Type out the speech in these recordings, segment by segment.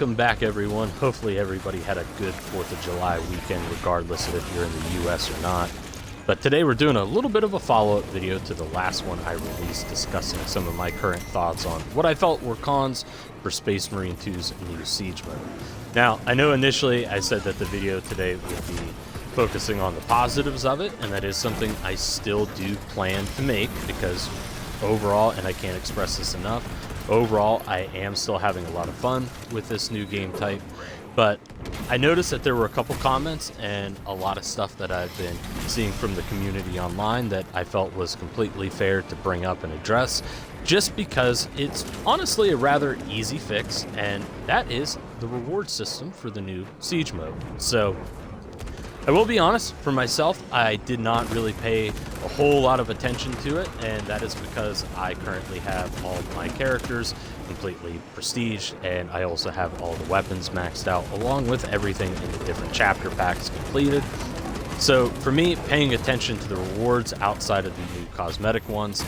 Welcome back, everyone. Hopefully everybody had a good 4th of July weekend, regardless of if you're in the US or not. But today we're doing a little bit of a follow-up video to the last one I released, discussing some of my current thoughts on what I felt were cons for Space Marine 2's new Siege mode. Now, I know initially I said that the video today would be focusing on the positives of it, and that is something I still do plan to make, because overall, and I can't express this enough, overall I am still having a lot of fun with this new game type. But I noticed that there were a couple comments and a lot of stuff that I've been seeing from the community online that I felt was completely fair to bring up and address, just because it's honestly a rather easy fix, and that is the reward system for the new Siege mode. So I will be honest, for myself, I did not really pay a whole lot of attention to it, and that is because I currently have all of my characters completely prestige, and I also have all the weapons maxed out, along with everything in the different chapter packs completed. So for me, paying attention to the rewards outside of the new cosmetic ones,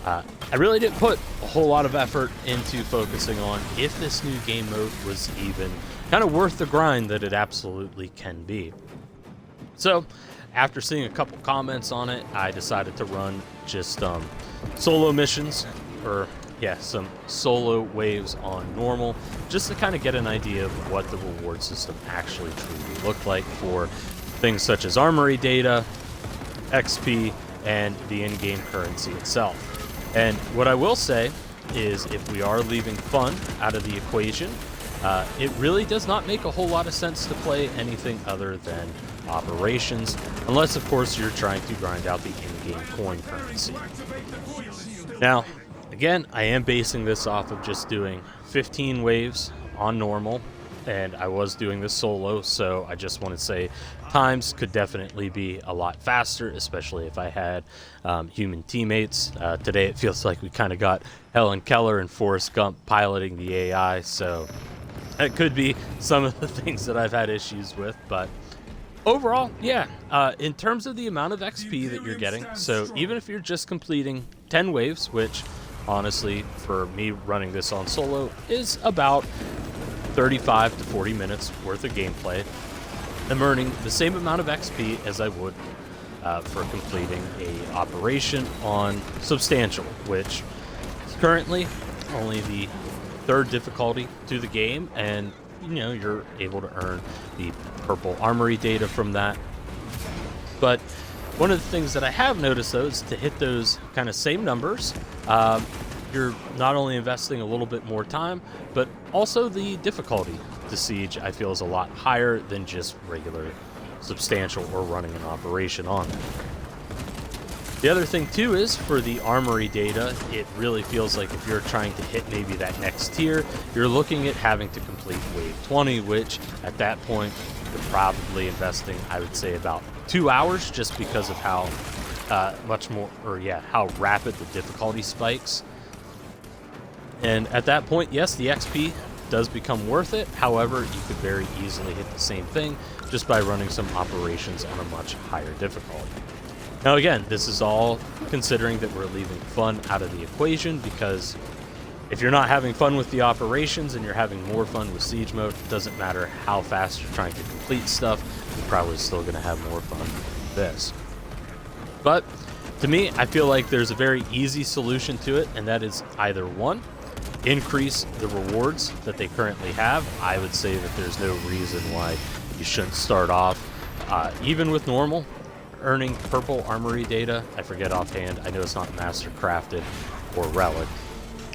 I really didn't put a whole lot of effort into focusing on if this new game mode was even kind of worth the grind that it absolutely can be. So, after seeing a couple comments on it, I decided to run just solo missions, or some solo waves on normal, just to kind of get an idea of what the reward system actually truly looked like for things such as armory data, XP, and the in-game currency itself. And what I will say is, if we are leaving fun out of the equation, it really does not make a whole lot of sense to play anything other than operations, unless of course you're trying to grind out the in-game coin currency. Now, again, I am basing this off of just doing 15 waves on normal, and I was doing this solo, so I just want to say times could definitely be a lot faster, especially if I had human teammates. Today it feels like we kind of got Helen Keller and Forrest Gump piloting the AI, so that could be some of the things that I've had issues with. But overall, in terms of the amount of XP that you're getting, so even if you're just completing 10 waves, which honestly for me running this on solo is about 35 to 40 minutes worth of gameplay, I'm earning the same amount of XP as I would for completing a operation on Substantial, which is currently only the 3rd difficulty to the game, and you're able to earn the purple armory data from that. But one of the things that I have noticed, though, is to hit those kind of same numbers, you're not only investing a little bit more time, but also the difficulty to Siege, I feel, is a lot higher than just regular Substantial or running an operation on it. The other thing, too, is for the armory data, it really feels like if you're trying to hit maybe that next tier, you're looking at having to complete Wave 20, which at that point, you're probably investing, I would say, about 2 hours, just because of how how rapid the difficulty spikes. And at that point, yes, the XP does become worth it. However, you could very easily hit the same thing just by running some operations on a much higher difficulty. Now again, this is all considering that we're leaving fun out of the equation, because if you're not having fun with the operations and you're having more fun with Siege mode, it doesn't matter how fast you're trying to complete stuff, you're probably still going to have more fun with this. But to me, I feel like there's a very easy solution to it, and that is either one, increase the rewards that they currently have. I would say that there's no reason why you shouldn't start off, even with normal, earning purple armory data. I forget offhand. I know it's not master crafted or relic.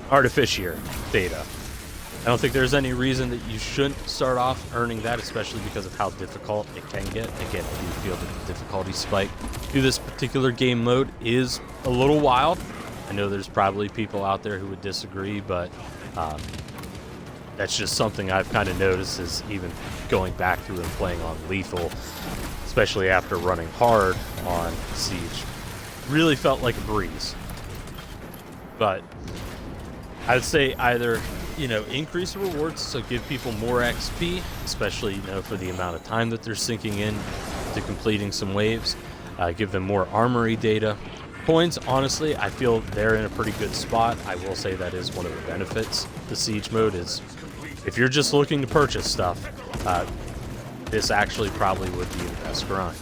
Artificier data. I don't think there's any reason that you shouldn't start off earning that, especially because of how difficult it can get. Again, I do feel that the difficulty spike to this particular game mode is a little wild. I know there's probably people out there who would disagree, but that's just something I've kind of noticed, is even going back through and playing on lethal, especially after running hard on Siege, really felt like a breeze. But I would say either, increase the rewards, so give people more XP, especially, for the amount of time that they're sinking in to completing some waves. Give them more armory data. Coins, honestly, I feel they're in a pretty good spot. I will say that is one of the benefits. The Siege mode is if you're just looking to purchase stuff, this actually probably would be the best grind.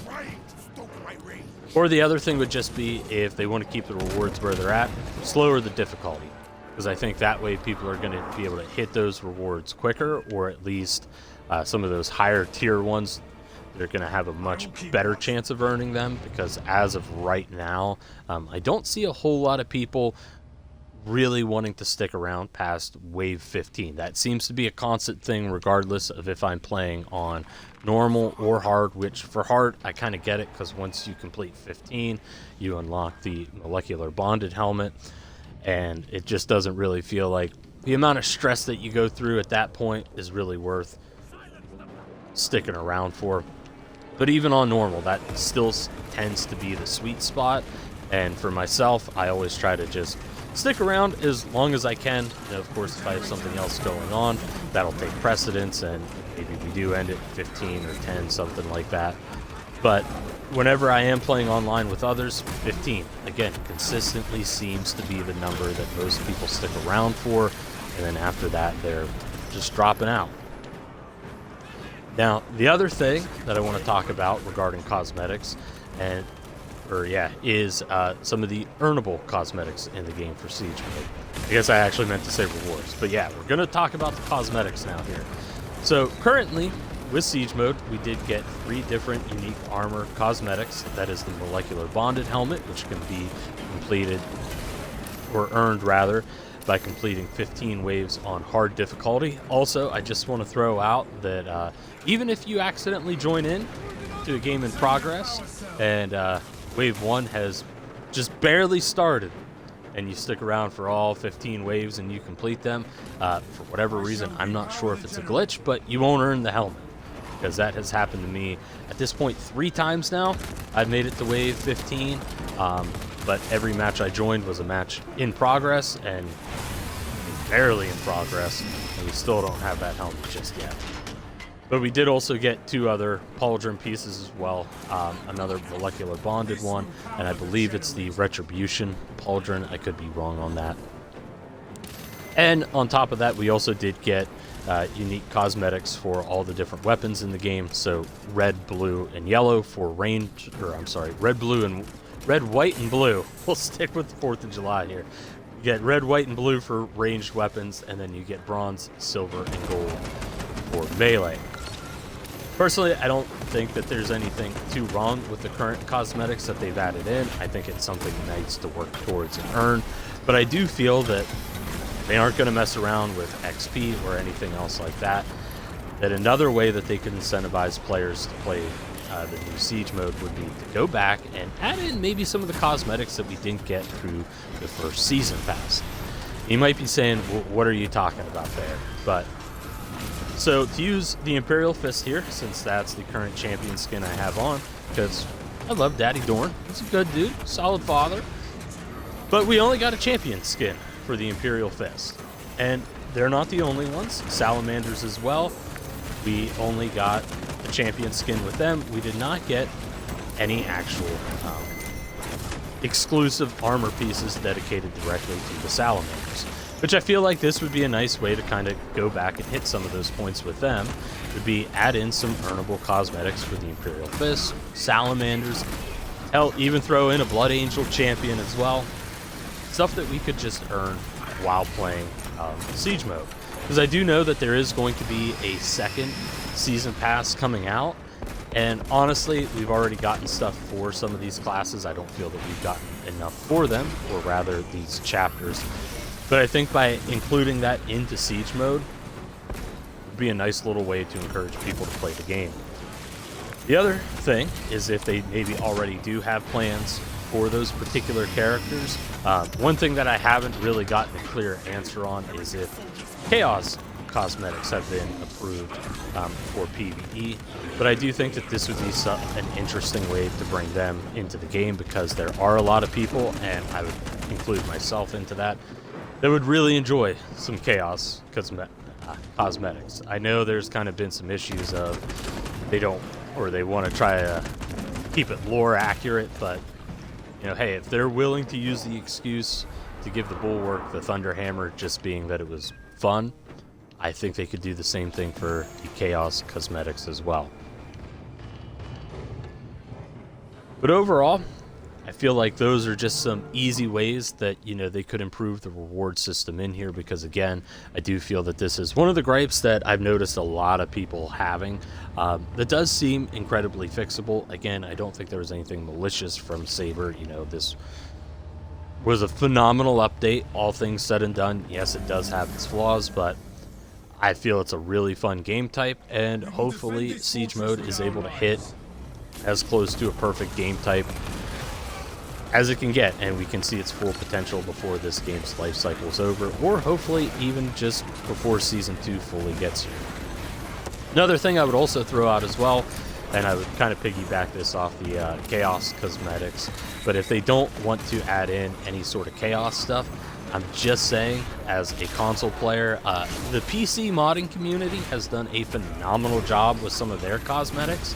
Or the other thing would just be, if they want to keep the rewards where they're at, slower the difficulty. Because I think that way people are going to be able to hit those rewards quicker, or at least some of those higher tier ones, they're going to have a much better chance of earning them. Because as of right now, I don't see a whole lot of people really wanting to stick around past wave 15. That seems to be a constant thing regardless of if I'm playing on normal or hard, which for hard I kind of get it, because once you complete 15 you unlock the molecular bonded helmet, and it just doesn't really feel like the amount of stress that you go through at that point is really worth sticking around for. But even on normal, that still tends to be the sweet spot, and for myself, I always try to just stick around as long as I can. And of course, if I have something else going on, that'll take precedence, and maybe we do end at 15 or 10, something like that. But whenever I am playing online with others, 15, again, consistently seems to be the number that most people stick around for, and then after that, they're just dropping out. Now, the other thing that I want to talk about regarding cosmetics, is some of the earnable cosmetics in the game for Siege mode. I guess I actually meant to say rewards, but yeah, we're going to talk about the cosmetics now here. So currently, with Siege mode, we did get 3 different unique armor cosmetics. That is the molecular bonded helmet, which can be completed, or earned rather, by completing 15 waves on hard difficulty. Also, I just want to throw out that even if you accidentally join in to a game in progress and wave 1 has just barely started, and you stick around for all 15 waves and you complete them, for whatever reason, I'm not sure if it's a glitch, but you won't earn the helmet. Because that has happened to me at this point 3 times now. I've made it to wave 15, but every match I joined was a match in progress, and barely in progress, and we still don't have that helmet just yet. But we did also get 2 other pauldron pieces as well, another molecular bonded one, and I believe it's the retribution pauldron. I could be wrong on that. And on top of that, we also did get unique cosmetics for all the different weapons in the game. So red, blue, and yellow for range, red, white, and blue. We'll stick with the 4th of July here. You get red, white, and blue for ranged weapons, and then you get bronze, silver, and gold for melee. Personally, I don't think that there's anything too wrong with the current cosmetics that they've added in. I think it's something nice to work towards and earn, but I do feel that they aren't going to mess around with XP or anything else like that. That another way that they could incentivize players to play the new Siege mode would be to go back and add in maybe some of the cosmetics that we didn't get through the first season pass. You might be saying, well, what are you talking about there? But so to use the Imperial Fist here, since that's the current champion skin I have on, because I love Daddy Dorn. He's a good dude, solid father. But we only got a champion skin for the Imperial Fist, and they're not the only ones. Salamanders as well, we only got the champion skin with them. We did not get any actual exclusive armor pieces dedicated directly to the Salamanders, which I feel like this would be a nice way to kind of go back and hit some of those points with them. Would be add in some earnable cosmetics for the Imperial Fist, Salamanders, hell, even throw in a Blood Angel champion as well. Stuff that we could just earn while playing Siege mode. Because I do know that there is going to be a second season pass coming out, and honestly, we've already gotten stuff for some of these classes. I don't feel that we've gotten enough for them, or rather these chapters. But I think by including that into Siege mode would be a nice little way to encourage people to play the game. The other thing is, if they maybe already do have plans for those particular characters, one thing that I haven't really gotten a clear answer on is if Chaos cosmetics have been approved for PvE, but I do think that this would be an interesting way to bring them into the game, because there are a lot of people, and I would include myself into that would really enjoy some Chaos cosmetics. I know there's kind of been some issues of they want to try to keep it lore accurate, but you know, hey, if they're willing to use the excuse to give the Bulwark the Thunder Hammer just being that it was fun, I think they could do the same thing for the Chaos cosmetics as well. But overall, I feel like those are just some easy ways that, you know, they could improve the reward system in here, because again, I do feel that this is one of the gripes that I've noticed a lot of people having. That does seem incredibly fixable. Again, I don't think there was anything malicious from Saber. You know, this was a phenomenal update, all things said and done. Yes, it does have its flaws, but I feel it's a really fun game type, and hopefully Siege Mode is able to hit as close to a perfect game type as it can get, and we can see its full potential before this game's life cycle is over, or hopefully even just before Season 2 fully gets here. Another thing I would also throw out as well, and I would kind of piggyback this off the Chaos cosmetics, but if they don't want to add in any sort of Chaos stuff, I'm just saying, as a console player, the PC modding community has done a phenomenal job with some of their cosmetics.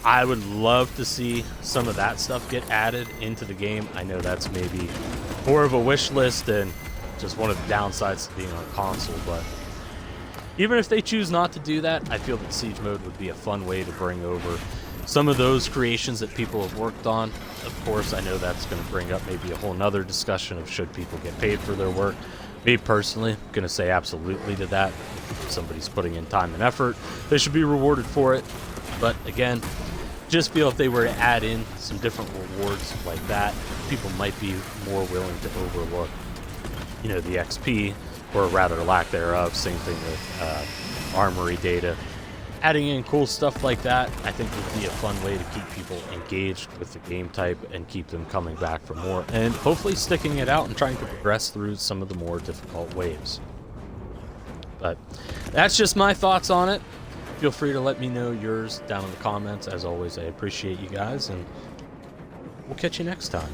I would love to see some of that stuff get added into the game. I know that's maybe more of a wish list and just one of the downsides to being on console, but even if they choose not to do that, I feel that Siege Mode would be a fun way to bring over some of those creations that people have worked on. Of course, I know that's going to bring up maybe a whole nother discussion of should people get paid for their work. Me personally, I'm going to say absolutely to that. If somebody's putting in time and effort, they should be rewarded for it. But again, just feel if they were to add in some different rewards like that, people might be more willing to overlook, you know, the XP, or rather lack thereof. Same thing with armory data. Adding in cool stuff like that, I think, would be a fun way to keep people engaged with the game type and keep them coming back for more, and hopefully sticking it out and trying to progress through some of the more difficult waves. But that's just my thoughts on it. Feel free to let me know yours down in the comments. As always, I appreciate you guys, and we'll catch you next time.